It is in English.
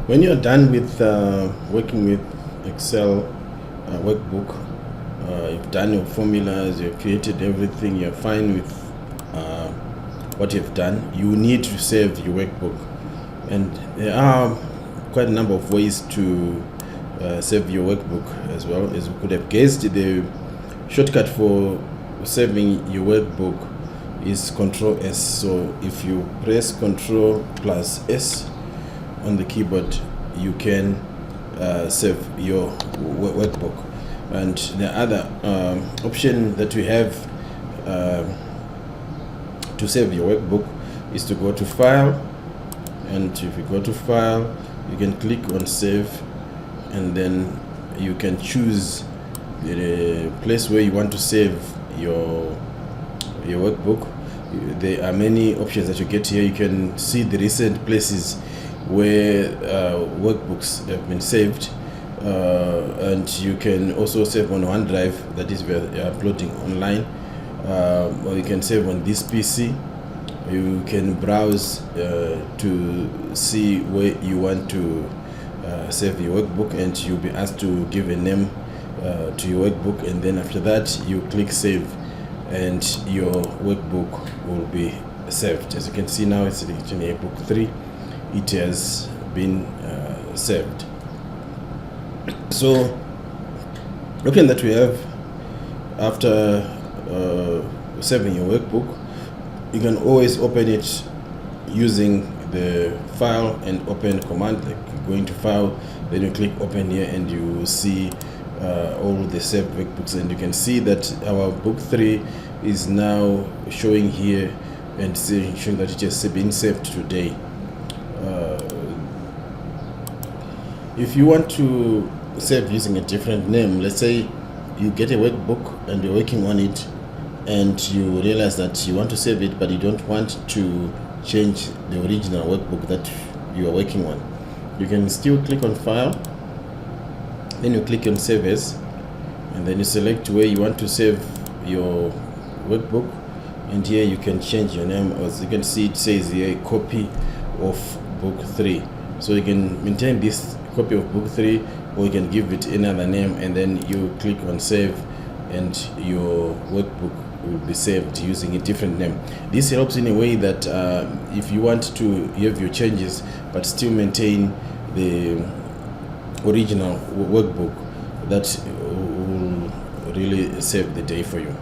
When you're done with working with Excel workbook, you've done your formulas, you've created everything, you're fine with what you've done, you need to save your workbook. And there are quite a number of ways to save your workbook as well. As you could have guessed, the shortcut for saving your workbook is Control S. So if you press Control plus S on the keyboard, you can save your workbook. And the other option that we have to save your workbook is to go to File, and if you go to File, you can click on Save, and then you can choose the place where you want to save your workbook. There are many options that you get here. You can see the recent places where workbooks have been saved, and you can also save on OneDrive, that is where you're uploading online, or you can save on this PC. You can browse to see where you want to save your workbook, and you'll be asked to give a name to your workbook, and then after that you click Save and your workbook will be saved. As you can see now, it's actually a book 3. It has been saved. So looking that we have, after saving your workbook, you can always open it using the File and Open command, like going to File, then you click Open here, and you will see all the saved workbooks, and you can see that our book 3 is now showing here and showing that it has been saved today. If you want to save using a different name, let's say you get a workbook and you're working on it, and you realize that you want to save it but you don't want to change the original workbook that you are working on, you can still click on File, then you click on Save As, and then you select where you want to save your workbook, and here you can change your name. As you can see, it says here copy of book 3, so you can maintain this copy of book 3, or you can give it another name, and then you click on Save, and your workbook will be saved using a different name. This helps in a way that if you want to have your changes but still maintain the original workbook, that will really save the day for you.